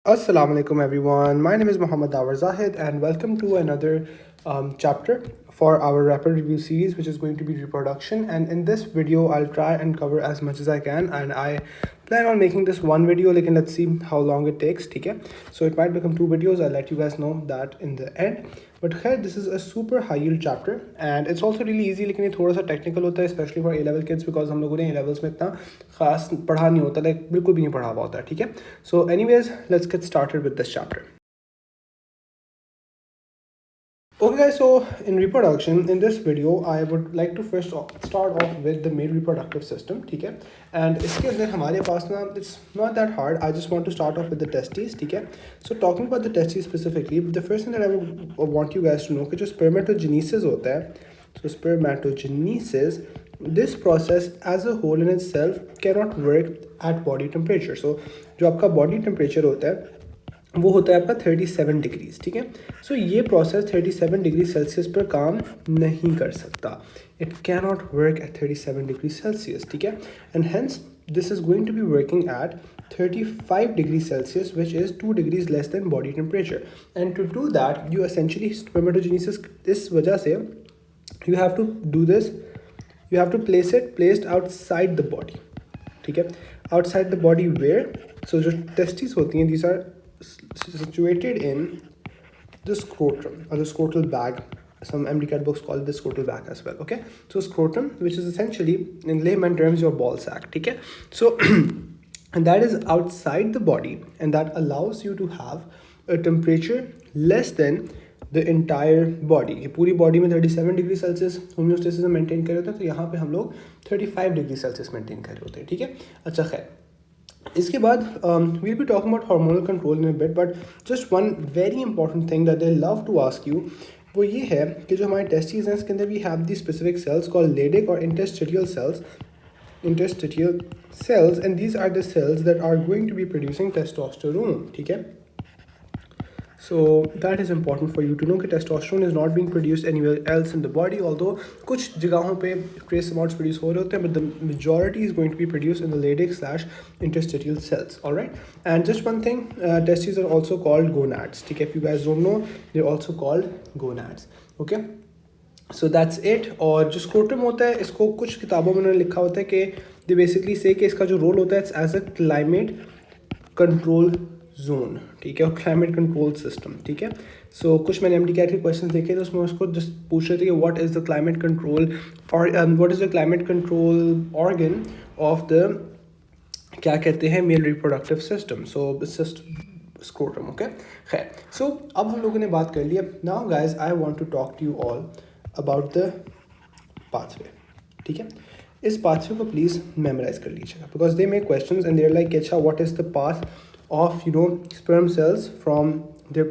Assalamu alaikum everyone. My name is Muhammad Dawar Zahid and welcome to another chapter for our rapid review series, which is going to be reproduction. And in this video, I'll try and cover as much as I can, and I plan on making this one video. Like, let's see how long it takes. Okay, so it might become two videos. I'll let you guys know that in the end. But khair, this is a super high yield chapter and it's also really easy, लेकिन ये थोड़ा सा technical होता है specially for a level kids because हम लोगों ने A levels में इतना खास पढ़ा नहीं होता, लाइक बिल्कुल भी नहीं पढ़ा हुआ होता है. ठीक है, so anyways let's get started with this chapter. Okay guys, so in reproduction, in this video I would like to first start off with the male reproductive system. ठीक है, and इसके अंदर हमारे पास ना, it's not that hard. I just want to start off with the testes. ठीक है, so talking about the testes specifically, the first thing that I would want you guys to know कि जो spermatogenesis होता है, so spermatogenesis, this process as a whole in itself cannot work at body temperature. So जो आपका body temperature होता है वो होता है आपका 37 डिग्रीज. ठीक है, सो ये प्रोसेस 37 डिग्री सेल्सियस पर काम नहीं कर सकता. It can not work at 37 degree Celsius. ठीक है, and hence this is going to be working at 35 degree Celsius which is 2 degrees less than body temperature. And to do that you essentially spermatogenesis, इस वजह से you have to do this, you have to placed outside the body. ठीक है, outside the body where, so जो testis होती हैं these are situated in the scrotum or the scrotal bag. Some MD-Cat books call it the scrotal bag as well. Okay, so scrotum, which is essentially in layman terms your ball sack. Okay, so and that is outside the body and that allows you to have a temperature less than the entire body. ये पूरी body में 37 degree Celsius homeostasis में maintain कर रहे होते हैं, तो यहाँ पे हम लोग 35 डिग्री सेल्सियस मेंटेन कर रहे होते हैं. ठीक है, अच्छा खैर, इसके बाद we'll be talking about hormonal control in a bit, but just one very important thing that they love to ask you, वो ये है कि जो हमारे टेस्टिस हैं इसके अंदर we have these specific cells called Leydig or interstitial cells, and these are the cells that are going to be producing testosterone. ठीक है, so that is important for you to know कि testosterone is not being produced anywhere else in the body, although कुछ जगहों पे trace amounts produce हो रहे होते हैं, but the majority is going to be produced in the Leydig/interstitial cells. All right, and just one thing, testes are also called gonads. ठीक है, if you guys don't know, they're also called gonads. Okay, so that's it. और जो scrotum होता है इसको कुछ किताबों में उन्होंने लिखा होता है कि they basically say कि इसका जो रोल होता है it's as a climate control zone. ठीक है, और क्लाइमेट कंट्रोल सिस्टम. ठीक है, सो कुछ मैंने MD-Cat के क्वेश्चन देखे तो उसमें उसको जस्ट पूछ रहे थे कि what is the climate control और what is the climate control organ of the, क्या कहते हैं, male reproductive system. So it's just scrotum. Okay, खैर, सो अब हम लोगों ने बात कर लिया. Now guys I want to talk to you all about the pathway. ठीक है, इस पाथवे को प्लीज़ मेमोराइज कर लीजिएगा because they make questions and they are like अच्छा what is the path of sperm cells from their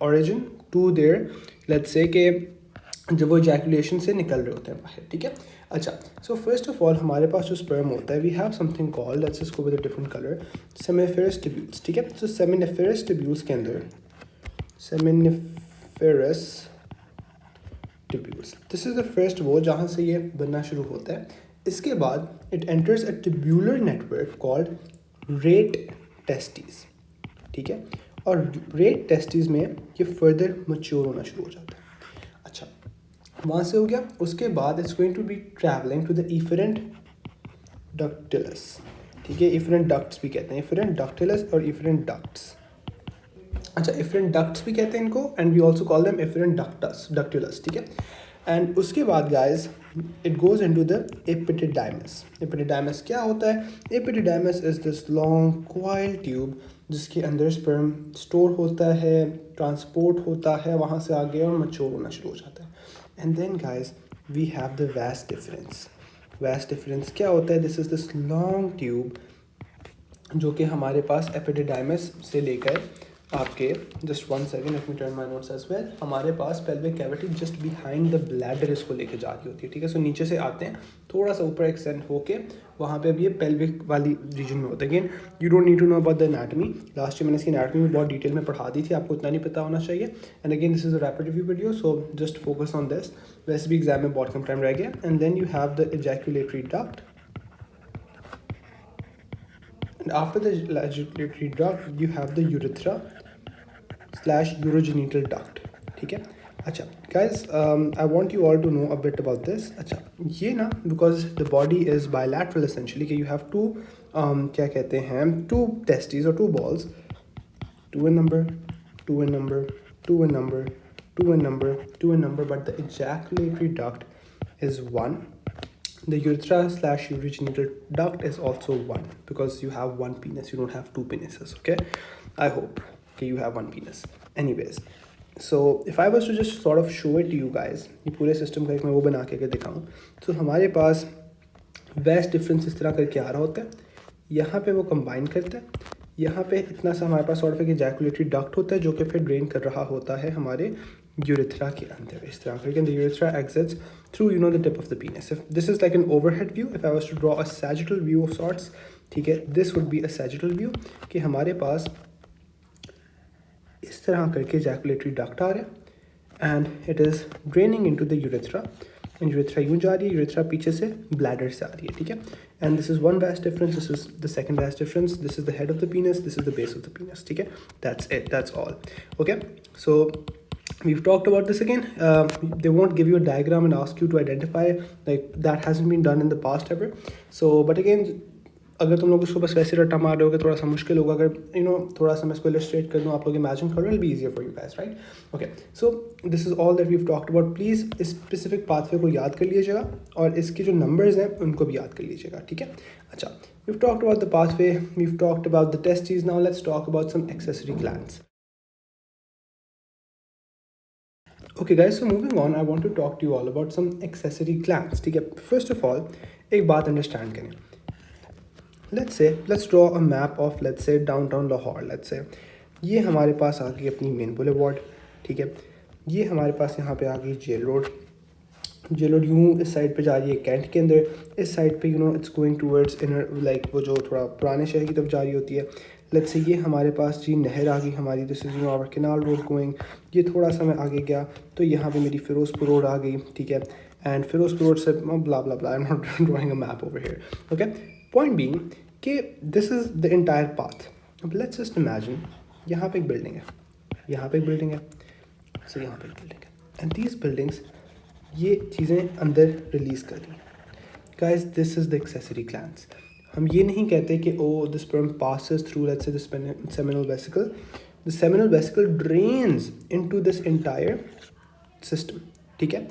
origin to their, let's say कि जब वो ejaculation से निकल रहे होते हैं बाहर. ठीक है, अच्छा, so first of all हमारे पास जो sperm होता है we have something called, let's just go with a different color, seminiferous tubules. ठीक है, so seminiferous tubules के अंदर seminiferous tubules, this is the first वो जहाँ से ये बनना शुरू होता है. इसके बाद it enters a tubular network called rate testis. ठीक है, और रेट टेस्टिस में ये फर्दर मच्योर होना शुरू हो जाता है. अच्छा, वहाँ से हो गया, उसके बाद it's going to be travelling to the efferent ductules. ठीक है, इफरेंट डक्ट्स भी कहते हैं, इफरेंट डक्टिलस और इफरेंट डक्ट्स. अच्छा, इफरेंट डक्ट्स भी कहते हैं इनको and we also call them efferent ductules. ठीक है, एंड उसके बाद guys it goes into the epididymis. Epididymis क्या होता है? Epididymis is this long coil tube जिसके अंदर स्पर्म स्टोर होता है, ट्रांसपोर्ट होता है वहाँ से आगे और मच्योर होना शुरू हो जाता है. And then guys we have the vas deferens. Vas deferens क्या होता है? This is this long tube जो कि हमारे पास एपिडिडाइमस से लेकर आपके, just one second let me turn my notes as well, हमारे पास pelvic cavity just behind the bladder इसको लेके जा रही होती है. ठीक है, सो नीचे से आते हैं थोड़ा सा ऊपर एक्सटेंड होके वहाँ पे अब ये पेल्विक वाली रीजन में होता है. Again you don't need to know about the anatomy, last year मैंने इसकी एनाटमी में बहुत डिटेल में पढ़ा दी थी, आपको इतना नहीं पता होना चाहिए. And again this is a rapid review video, so just focus on this. वैसे भी एग्जाम में बहुत कम टाइम रह गया. And then you have the ejaculatory duct And after the ejaculatory duct you have the urethra slash urogenital duct. ठीक है. अच्छा guys, I want you all to know a bit about this. अच्छा ये ना, because the body is bilateral essentially, कि you have two क्या कहते हैं, two testes or two balls, two in number, two in number, two in number, two in number, two in number, but the ejaculatory duct is one. The urethra slash urogenital duct is also one, because you have one penis, you don't have two penises. Okay, I hope okay, you have one penis. Anyways, so if I was to just sort of show it to you guys, ये पूरे system का एक मैं वो बना के दिखाऊँ, तो हमारे पास वैस्ट डिफरेंस इस तरह करके आ रहा होता है. यहाँ पे वो कंबाइन करता है, यहाँ पे इतना सा हमारे पास सॉर्ट ऑफ एक इजैकुलेटरी डक्ट होता है जो कि फिर ड्रेन कर रहा होता है हमारे यूरेथ्रा के अंदर. इस तरह करके the urethra exits through the tip of the penis. If this is like an overhead view, if I was to draw a sagittal view of sorts, ठीक है, this would be a sagittal view कि हमारे पास इस तरह करके ejaculatory duct आ रहा है and it is draining into the urethra. Urethra यूँ जा रही है, यूरेथ्रा पीछे से ब्लैडर से आ रही है. ठीक है, and this is one vas deferens, this is the second vas deferens, this is the head of the penis, this is the base of the penis. ठीक है, that's it, that's all. Okay, so we've talked about this again. They won't give you a diagram and ask you to identify, like that hasn't been done in the past ever. So but again, अगर तुम लोग उसको बस वैसे रट्टा मार रहे हो थोड़ा सा मुश्किल होगा. अगर थोड़ा सा मैं इसको इलस्ट्रेट कर दूँ, आप लोग इमेजिन करो, it be easier for you guys, right? Okay, so this is all that we have talked about. Please इस स्पेसिफिक पाथवे को याद कर लीजिएगा और इसके जो नंबर्स हैं उनको भी याद कर लीजिएगा. ठीक है, अच्छा, we have talked about the pathway, we have talked about the testis. Now let's talk about some accessory glands. Okay guys, so moving on, I want to talk to you all about some accessory glands. ठीक है, first of all एक बात understand करें. Let's draw a map of let's say downtown Lahore. Let's say ये हमारे पास आ गई अपनी main boulevard. ठीक है, ये हमारे पास यहाँ पे आ गई जेल रोड. जेल रोड यूँ इस साइड पे जा रही है कैंट के अंदर, इस साइड पे it's going towards inner, like वो जो थोड़ा पुराने शहर की तरफ जा रही होती है. लेट्स से ये हमारे पास जी नहर आ गई हमारी, this is our canal road going. ये थोड़ा सा मैं आगे गया तो यहाँ पे मेरी फिरोजपुर रोड आ गई. ठीक है, एंड फिरोजपुर रोड से blah blah blah, I am not drawing a map over here. Okay, point being कि this is the entire path. अब लेट्स जस्ट इमेजिन यहाँ पे एक बिल्डिंग है, यहाँ पे एक बिल्डिंग है, सो यहाँ पे एक बिल्डिंग है, एंड दीज बिल्डिंग्स ये चीज़ें अंदर रिलीज़ कर रही हैं. Guys, this is the accessory glands. हम ये नहीं कहते कि oh the sperm passes through let's say the seminal vesicle. The seminal vesicle drains into this entire system. ठीक है,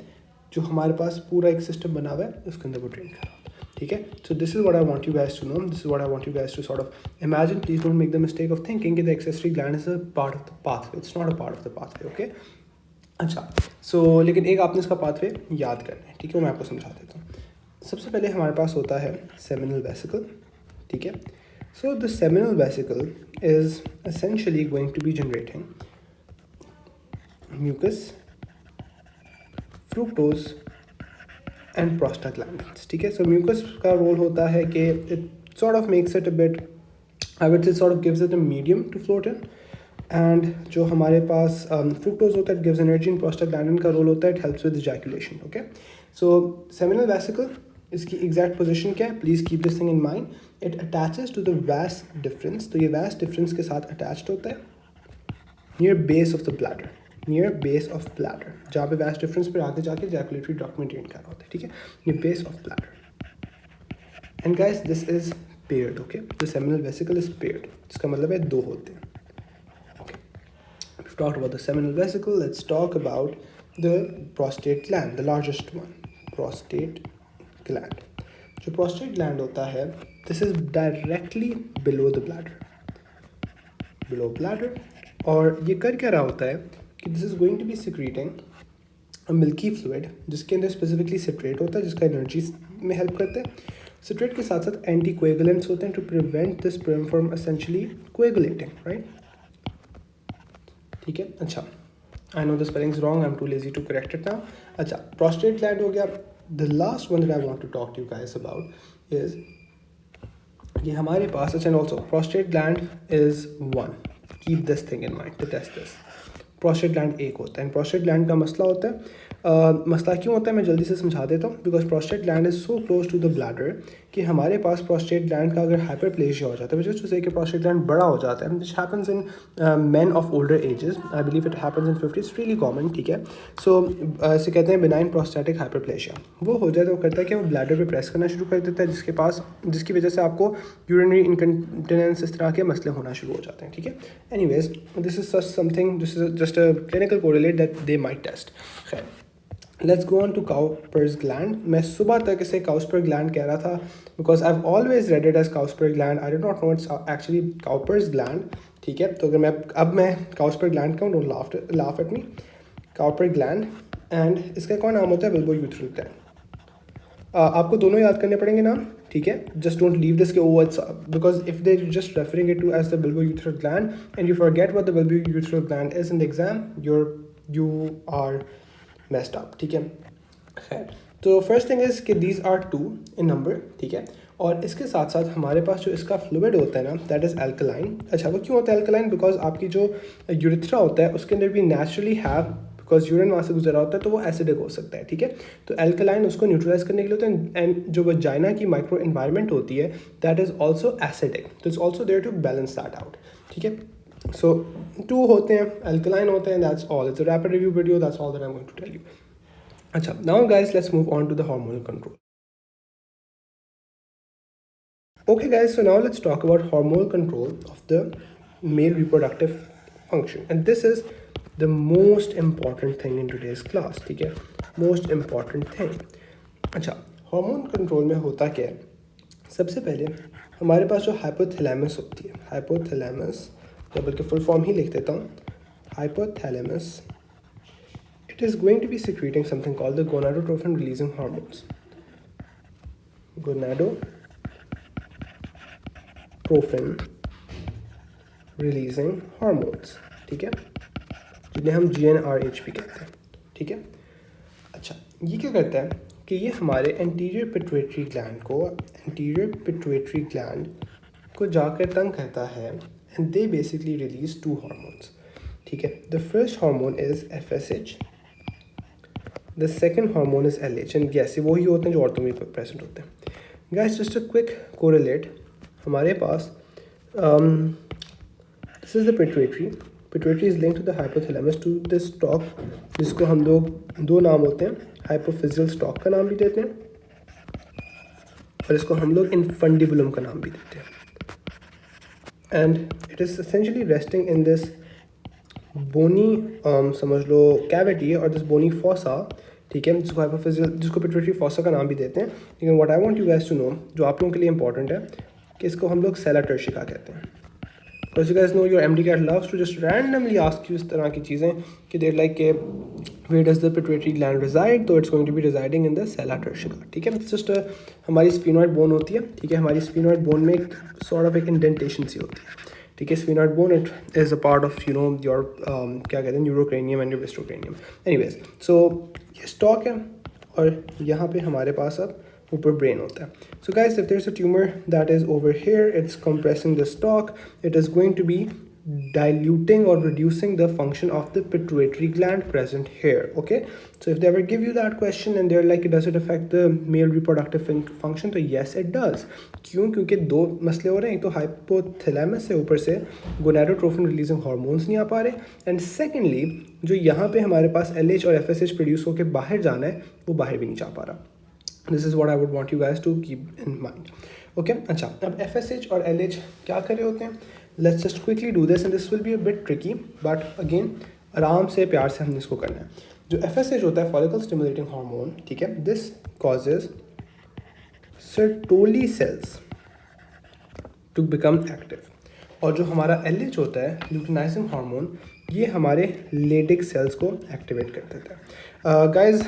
जो हमारे पास पूरा एक सिस्टम बना हुआ है उसके अंदर वो ड्रेन कर रहा है. ठीक है, so this is what I want you guys to know, this is what I want you guys to sort of imagine. Please don't make the mistake of thinking कि the accessory gland is a part of the pathway. It's not a part of the pathway. Okay, अच्छा, so लेकिन एक आपने इसका pathway याद करना है. ठीक है, वो मैं आपको समझा देता हूँ. सबसे पहले हमारे पास होता है सेमिनल वेसिकल. ठीक है, so the seminal vesicle is essentially going to be generating mucus, fructose and prostaglandins. ठीक है, सो म्यूकस का रोल होता है कि it sort of makes it a bit, I would say sort of gives it a medium to float in. And जो हमारे पास fructose होता है, इट गिव्स एनर्जी. इन प्रोस्टाग्लैंडिन का रोल होता है, it helps with ejaculation. Okay, so seminal vesicle, इसकी एग्जैक्ट पोजीशन क्या है, please keep this thing in mind. It attaches to the vas deferens. तो ये वैस डिफरेंस के साथ अटैच्ड होता है near base of the bladder, near base of bladder, जहाँ पे वैस डिफरेंस पर आगे जाके इजैकुलेटरी डक्ट में ड्रेन कर रहा होता है. ठीक है, ये base of bladder. And guys, this is paired. Okay, the seminal vesicle is paired, इसका मतलब है दो होते हैं. We've talked about the seminal vesicle. Let's talk about the prostate gland, the largest one, prostate gland. जो prostate gland होता है, this is directly below the bladder, below bladder. और ये कर क्या रहा होता है कि this is going to be secreting a milky fluid जिसके अंदर specifically citrate होता है, जिसका एनर्जी में हेल्प करता है. citrate के साथ साथ anticoagulants होते हैं to prevent the sperm from essentially coagulating, right? ठीक है, अच्छा, I know the spelling is wrong, I am too lazy to correct it now. अच्छा, प्रोस्टेट ग्लैंड हो गया. The last one that I want to talk to you guys about is ये हमारे पास. अच्छा, and also prostate gland is one, keep this thing in mind to test this. Prostate gland एक होता है, and prostate gland का मसला होता है मसला क्यों होता है मैं जल्दी से समझा देता हूँ। Because prostate gland is so close to the bladder कि हमारे पास प्रोस्टेट ग्लैंड का अगर हाइपरप्लेजिया हो जाता है, विच इज़ टू से कि प्रोस्टेट ग्लैंड बड़ा हो जाता है, which happens in man of older ages, I believe it happens in 50, it's really common, ठीक है। सो इसे कहते हैं बिनाइन प्रोस्टैटिक हाइपरप्लेजिया। वो हो जाए तो करता है कि वो ब्लैडर पे प्रेस करना शुरू कर देता है, जिसकी वजह से आपको यूरिनरी इनकंटिनेंस इस तरह के मसले होना शुरू हो जाते हैं, ठीक है। Anyways this is something, this is just a clinical correlate that they might test. खैर, let's go on to Cowper's gland. मैं सुबह तक इसे काउपर ग्लैंड कह रहा था because I have always read it as Cowper gland, I did not know it's actually Cowper's gland, ठीक है। तो अगर मैं काउपर ग्लैंड कहूँ, don't laugh at me, Cowper gland. And इसका कौन नाम होता है? बल्बोयूथेरल ग्लैंड। आपको दोनों याद करने पड़ेंगे नाम, ठीक है। Just don't leave this okay it's, because if they just referring it to as the bulbourethral gland and you forget what the bulbourethral gland is in the exam, you are messed up, ठीक है। खैर, तो first thing is कि these are 2 in number, ठीक है। और इसके साथ साथ हमारे पास जो इसका फ्लूइड होता है ना, दैट इज़ एल्कलाइन। अच्छा, वो क्यों होता है एल्कलाइन? बिकॉज आपकी जो यूरिथ्रा होता है उसके अंदर भी नेचुरली हैव, बिकॉज यूरिन वहाँ से गुजरा होता है तो वो एसिडिक हो सकता है, ठीक है। तो एल्कलाइन उसको न्यूट्रलाइज करने के लिए होता है। एंड जो वजाइना की माइक्रो इन्वायरमेंट होती है दैट इज़ ऑल्सो एसिडिक, तो it's also there to balance that out, ठीक है। सो 2 होते हैं, एल्कलाइन होते हैं, that's all. It's a rapid review video, that's all that I am going to tell you. अच्छा, now guys let's move on to the hormonal control. Okay guys, so now let's talk about hormonal control of the male reproductive function, and this is the most important thing in today's class, ठीक है, most important thing। अच्छा, hormone control में होता क्या है? सबसे पहले हमारे पास जो हाइपोथैलेमस होती है, हाइपोथैलेमस, या बल्कि फुल फॉर्म ही लिख देता हूँ, hypothalamus, it is going to be secreting something called the gonadotrophin releasing hormones, gonadotrophin releasing hormones, ठीक है, जिन्हें हम GnRH भी कहते हैं, ठीक है। अच्छा, ये क्या करता है कि ये हमारे एंटीरियर पिट्यूटरी ग्लैंड को जाकर तंग करता है, and they basically release 2 hormones, ठीक है। The first hormone is FSH, the second hormone is LH, and yes ये वही होते हैं जो औरतों में प्रेजेंट होते हैं। Guys, just a quick correlate, हमारे पास this is the pituitary is linked to the hypothalamus to this stalk, जिसको हम लोग 2 नाम होते हैं, हाइपोफिजियल स्टॉक का नाम भी देते हैं और इसको हम लोग इनफंडिबुलम का नाम भी देते हैं। And it is essentially resting in this bony, समझ लो कैविटी, और दिस बोनी फॉसा, ठीक है, जिसको पिट्यूटरी फॉसा का नाम भी देते हैं। लेकिन what I want you guys to know, जो आप लोगों के लिए इंपॉर्टेंट है, कि इसको हम लोग सेला टर्शिका कहते हैं। Because you guys know your MD-CAT loves to just randomly ask you इस तरह की चीज़ें कि they're like where does the pituitary gland reside, तो it's going to be residing in the sella turcica, ठीक है। It's just हमारी sphenoid bone होती है, ठीक है, हमारी स्फीनॉइड बोन में एक sort of एक इंडेंटेशन सी होती है, ठीक है। Sphenoid bone it is a part of your क्या कहते हैं, न्यूरोक्रेनियम एंड वेस्ट्रोक्रेनियम। एनीवेज, सो ये स्टॉक है और यहाँ पे हमारे पास अब ऊपर ब्रेन होता है। So guys, if there's a tumor that is over here, it's compressing the stalk, it is going to be diluting or reducing the function of the pituitary gland present here, okay? So if they ever give you that question and they're like, does it affect the male reproductive function? तो yes it does। क्यों? क्योंकि 2 मसले हो रहे हैं, एक तो hypothalamus से ऊपर से गोनाडोट्रोफिन रिलीजिंग हार्मोन्स नहीं आ पा रहे, एंड सेकेंडली जो यहाँ पे हमारे पास LH और FSH प्रोड्यूस होकर बाहर जाना है वो बाहर भी नहीं जा पा रहा। This is what I would want you guys to keep in mind, okay? अच्छा, अब FSH और LH क्या कर रहे होते हैं? Let's just quickly do this and this will be a bit tricky, but again आराम से प्यार से हमने इसको करना है। जो FSH होता है follicle stimulating hormone, ठीक है, this causes Sertoli cells to become active, और जो हमारा LH होता है luteinizing hormone, ये हमारे लेडिक सेल्स को एक्टिवेट कर देता है। गाइज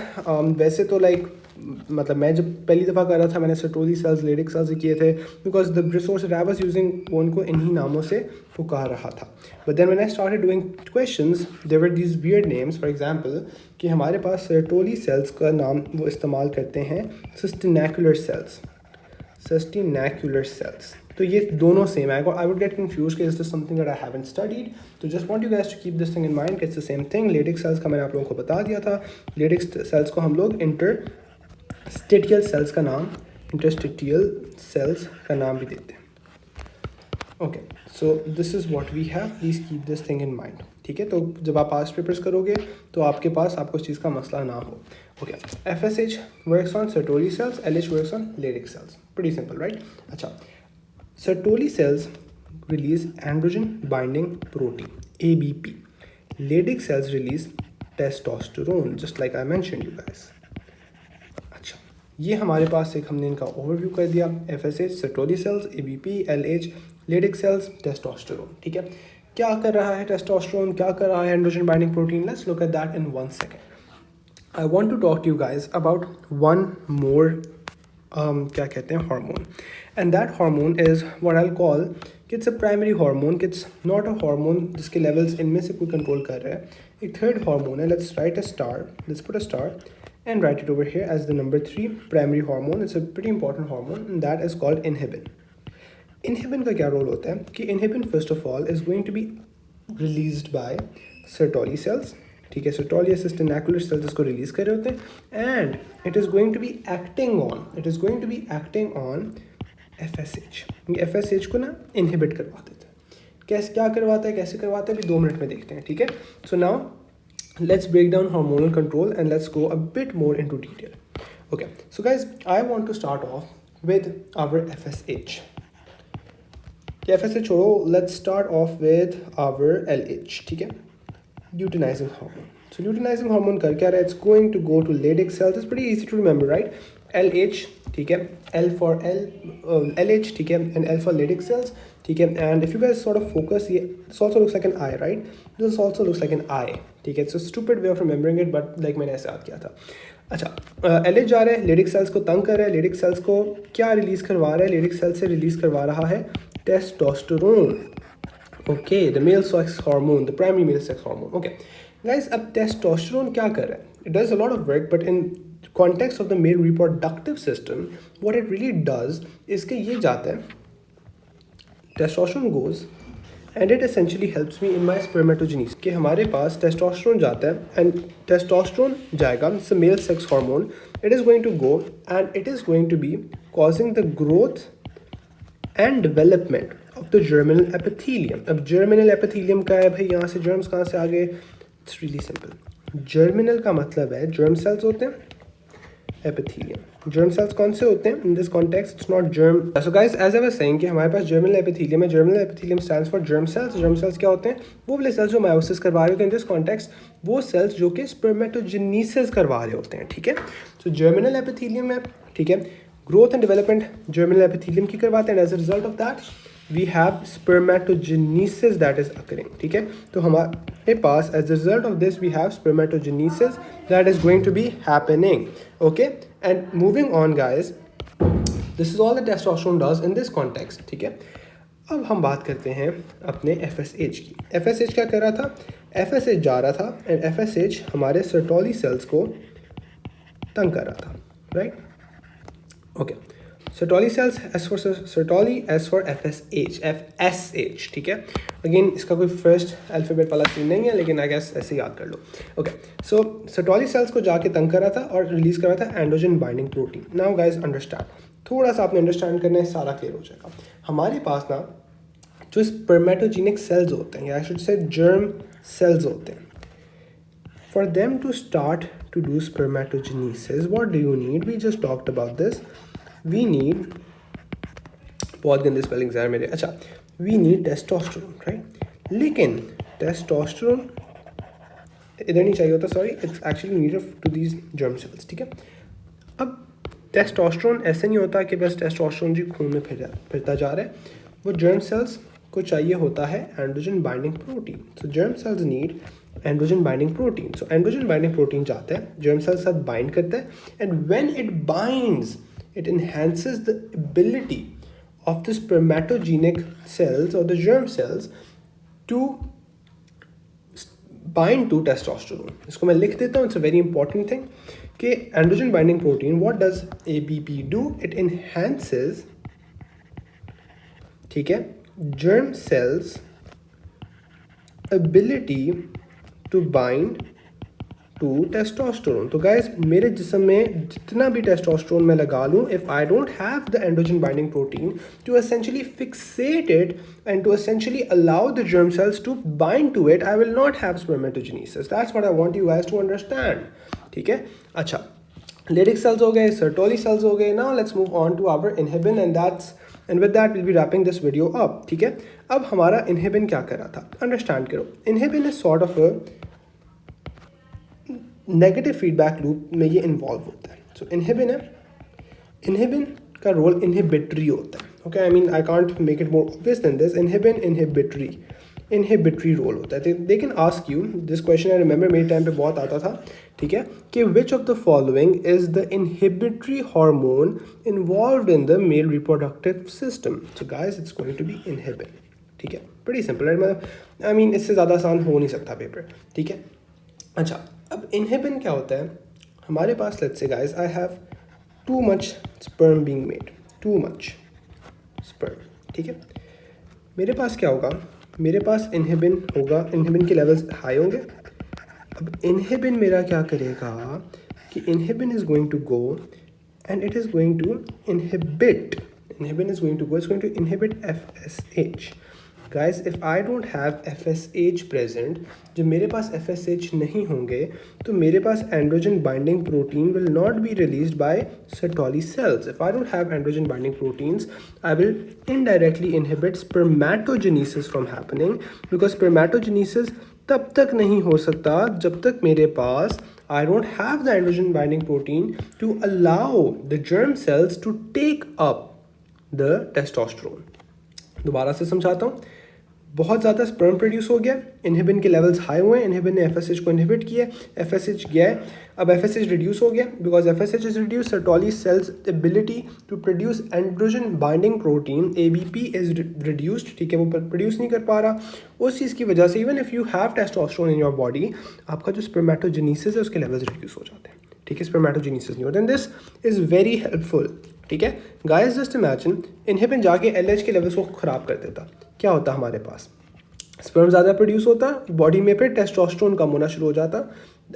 वैसे तो लाइक मतलब मैं जब पहली दफ़ा कर रहा था मैंने सर्टोली सेल्स, लेडिक सेल्स किए थे, because the resource that I was using वो उनको इन्हीं नामों से पुकार रहा था। But then when I started doing questions there were these weird names, for example कि हमारे पास सर्टोली सेल्स का नाम वो इस्तेमाल करते हैं सिस्टिनैकुलर सेल्स, तो ये दोनों सेम है. आई वुड गेट कंफ्यूज कि is this something that I haven't studied. तो just want you guys to keep this thing in mind कि it's the same thing. Leydig cells का मैंने आप लोगों को बता दिया था. लेडिक सेल्स को हम लोग इंटरस्टिटियल सेल्स का नाम भी देते हैं. Okay, so this is what we have. Please keep this thing in mind. ठीक है, तो जब आप पास्ट पेपर्स करोगे तो आपके पास आपको इस चीज़ का मसला ना हो. Okay, FSH works on Sertoli cells, LH works on Leydig cells. Pretty simple, right? अच्छा, Sertoli cells release androgen binding protein ABP. Leydig cells release testosterone, just like I mentioned you guys. अच्छा, ये हमारे पास एक हमने इनका overview कर दिया. FSH Sertoli cells, ABP, LH Leydig cells, testosterone. ठीक है, क्या कर रहा है टेस्टोस्टेरोन, क्या कर रहा है androgen binding protein? Let's look at that in 1 second. I want to talk to you guys about one more क्या कहते हैं hormone. And that hormone is what I call कि it's a primary hormone. It's not a hormone जिसके levels इनमें से कोई control कर रहा है. एक थर्ड हार्मोन है. Let's write a star, let's put a star and write it over here as the number 3 primary hormone. It's a pretty important hormone and that is called inhibin. Inhibin का क्या role होता है कि inhibin first of all is going to be released by Sertoli cells. ठीक है, Sertoli acistonacular cells इसको release कर रहे होते हैं and it is going to be acting on FSH. ये FSH को ना इनहिबिट करवा देता है. क्या करवाता है, कैसे करवाता है, अभी 2 मिनट में देखते हैं. ठीक है, so now let's break down hormonal control and let's go a bit more into detail. Okay, so guys, I want to start off with our FSH. FSH छोड़ो, let's start off with our LH. ठीक है, luteinizing hormone. So luteinizing hormone कर क्या रहा है? It's going to go to Leydig cells. It's pretty easy to remember, right? LH, ठीक है, L for LH, ठीक है, and L for Leydig cells, ठीक है. And if you guys sort of focus, this also looks like an I, right? This also looks like an I, ठीक है. It's a stupid way of remembering it, but like मैंने ऐसे याद किया था. अच्छा, LH जा रहा है, Leydig cells को तंग कर रहा है. Leydig cells को क्या रिलीज करवा रहा है? Leydig cells से रिलीज करवा रहा है testosterone. Okay, the male sex hormone, the primary male sex hormone. Okay, guys, अब टेस्टोस्टेरोन क्या कर रहा है? It does a lot of work, but in context of the male reproductive system, what it really does is कि ये जाता है, testosterone goes and it essentially helps me in my spermatogenesis. कि हमारे पास testosterone जाता है and testosterone जाएगा, it's a male sex hormone. It is going to go and it is going to be causing the growth and development of the germinal epithelium. अब germinal epithelium क्या है भाई? यहाँ से germs कहाँ से आ गए? It's really simple. Germinal का मतलब है germ cells होते हैं, epithelium. Germ cells कौन से होते हैं? In this context, it's not germ. So guys, as I was saying कि हमारे पास germinal epithelium है. Germinal epithelium stands for germ cells. Germ cells क्या होते हैं? वो वाले cells जो meiosis करवा रहे होते हैं. In this context, वो cells जो कि spermatogenesis करवा रहे होते हैं. ठीक है? So germinal epithelium है. ठीक है? Growth and development germinal epithelium की करवाते हैं. As a result of that, we have spermatogenesis that is occurring. ठीक है, तो हमारे पास as a result of this we have spermatogenesis that is going to be happening. Okay, and moving on guys, this is all the testosterone does in this context. ठीक है, अब हम बात करते हैं अपने FSH की. FSH क्या कर रहा था? FSH जा रहा था and FSH हमारे सर्टोली सेल्स को तंग कर रहा था, right? Okay. Sertoli cells, S for Sertoli, S for FSH, FSH, ठीक है. अगेन इसका कोई फर्स्ट अल्फ़ाबेट वाला सीन नहीं है, लेकिन आई गेस ऐसे याद कर लो. ओके, सो Sertoli cells को जाके तंग कर रहा था और रिलीज कर रहा था androgen binding protein. Now guys understand, थोड़ा सा आपने अंडरस्टैंड करना है, सारा क्लियर हो जाएगा. हमारे पास ना जो स्पर्मेटोजेनिक सेल्स होते हैं, या I should say germ cells होते हैं, for them to start to do spermatogenesis, what do you need? We just talked about this. We need, बहुत गंदे स्पेलिंग्स यार मेरे. अच्छा, we need testosterone, right? लेकिन testosterone इधर नहीं चाहिए होता, sorry, it's actually needed to these germ cells. ठीक है, अब testosterone ऐसे नहीं होता कि बस testosterone जी खून में फिरता जा रहा है. वो germ cells को चाहिए होता है androgen binding protein. So germ cells need androgen binding protein. So androgen binding protein जाता है, जर्म सेल साथ बाइंड करता है, and when it binds it enhances the ability of the spermatogenic cells और the germ cells to bind to testosterone. इसको मैं लिख देता हूँ, it's a very important thing कि androgen binding protein, what does ABP do? It enhances ठीक है, germ cells ability to bind to testosterone. तो guys मेरे जिस्म में जितना भी टेस्टोस्टेरोन मैं लगा लूँ, if I don't have the androgen binding protein to essentially fixate it and to essentially allow the germ cells to bind to it, I will not have spermatogenesis. That's what I want you guys to understand. ठीक है, अच्छा, Leydig cells हो गए, Sertoli cells हो गए. Now let's move on to our inhibin and with that we'll be wrapping this video up. ठीक है, अब हमारा inhibin क्या कर रहा था, understand करो. Inhibin is sort of a negative feedback loop में ये involve होता है. So inhibin का role inhibitory होता है. Okay, I mean I can't make it more obvious than this. inhibitory role होता है. They can ask you this question. I remember मेरे टाइम पे बहुत आता था, ठीक है, कि which of the following is the inhibitory hormone involved in the male reproductive system. So guys it's going to be inhibin. ठीक है, pretty simple है, मतलब I mean इससे ज़्यादा आसान हो नहीं सकता पेपर. ठीक है, अच्छा, अब inhibin क्या होता है हमारे पास. let's say guys I have too much sperm being made, too much sperm. ठीक है, मेरे पास क्या होगा, मेरे पास इनहिबिन होगा, इनहिबिन के लेवल्स हाई होंगे. अब इनहिबिन मेरा क्या करेगा कि inhibin is going to go and it is going to inhibit, inhibin is going to go, is going to inhibit FSH. guys if I don't have FSH present, जब मेरे पास FSH नहीं होंगे तो मेरे पास androgen binding protein will not be released by Sertoli cells. If I don't have androgen binding proteins, I will indirectly inhibit spermatogenesis from happening, because spermatogenesis तब तक नहीं हो सकता जब तक मेरे पास I don't have the androgen binding protein to allow the germ cells to take up the testosterone. दोबारा से समझाता हूँ, बहुत ज़्यादा स्पर्म प्रोड्यूस हो गया, इनहिबिन के लेवल्स हाई हुए, इनहिबिन ने FSH को इनहिबिट किया, FSH गया है, अब FSH रिड्यूस हो गया. Because FSH is reduce, Sertoli cells ability to produce androgen binding protein ABP is reduced. ठीक है, वो प्रोड्यूस नहीं कर पा रहा. उस चीज़ की वजह से even if you have testosterone in your body, आपका जो स्पर्मेटोजेनेसिस है उसके लेवल्स रिड्यूस हो जाते हैं. ठीक है, स्पर्मेटोजेनेसिस नहीं होता. And this is very helpful. ठीक है गाइस, जस्ट इमेजिन इनहिबिन जाके LH के लेवल्स को ख़राब कर देता, क्या होता हमारे पास, स्पर्म ज़्यादा प्रोड्यूस होता, बॉडी में फिर टेस्टोस्टेरोन कम होना शुरू हो जाता,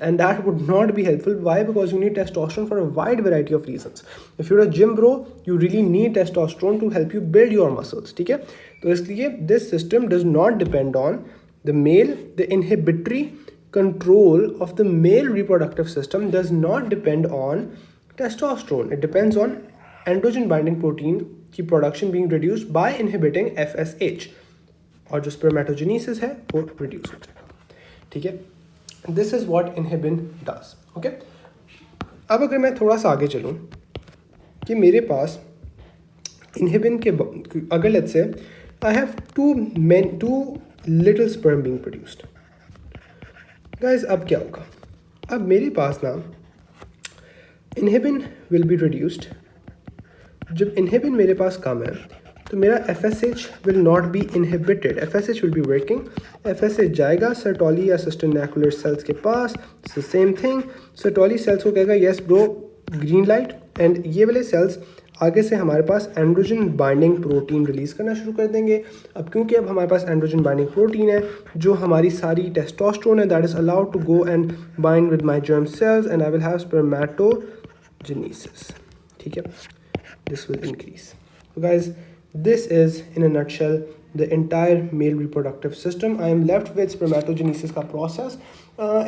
and that would not be helpful. Why? Because you need testosterone for a wide variety of reasons. If you're a gym bro, you really need testosterone to help you build your muscles. ठीक है, तो इसलिए this system does not depend on the male, the inhibitory control of the male reproductive system does not depend on testosterone. It depends on androgen binding protein की production being reduced by inhibiting FSH, और जो spermatogenesis है वो reduce हो जाएगा. ठीक है, this is what inhibin does. Okay, अब अगर मैं थोड़ा सा आगे चलूँ कि मेरे पास इनहिबिन के अगर let's say I have too little sperm being produced. Guys अब क्या होगा, अब मेरे पास ना इनहिबिन विल बी रिड्यूस्ड. जब इनहिबिन मेरे पास कम है तो मेरा FSH will not be inhibited, FSH will be working. FSH जाएगा Sertoli या सिस्टरनैकुलर सेल्स के पास, it's the same thing. Sertoli cells को कहेगा yes bro green light, and ये वाले सेल्स आगे से हमारे पास एंड्रोजन बाइंडिंग प्रोटीन रिलीज़ करना शुरू कर देंगे. अब क्योंकि अब हमारे पास एंड्रोजन बाइंडिंग प्रोटीन है जो हमारी सारी टेस्टोस्टेरोन है, that is allowed to go and bind with my germ cells and I will have spermatogenesis. ठीक है, this will increase. So guys, this is in a nutshell the entire male reproductive system. I am left with spermatogenesis का process.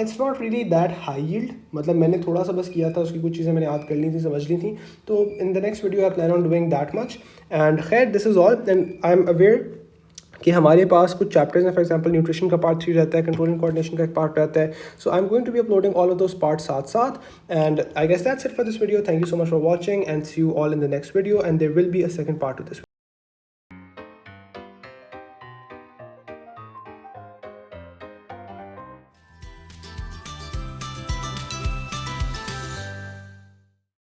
It's not really that high yield, मतलब मैंने थोड़ा सा बस किया था, उसकी कुछ चीज़ें मैंने याद कर ली थी, समझ ली थी. तो in the next video I plan on doing that much. And खैर this is all. And I am aware कि हमारे पास कुछ चैप्टर्स हैं, फॉर एग्जांपल न्यूट्रिशन का पार्ट 3 रहता है, कंट्रोल एंड कोऑर्डिनेशन का एक पार्ट रहता है. So I am going to be uploading all of those parts साथ साथ. And I guess that's it for this video. Thank you so much for watching and see you all in the next video, and there will be a second part to this.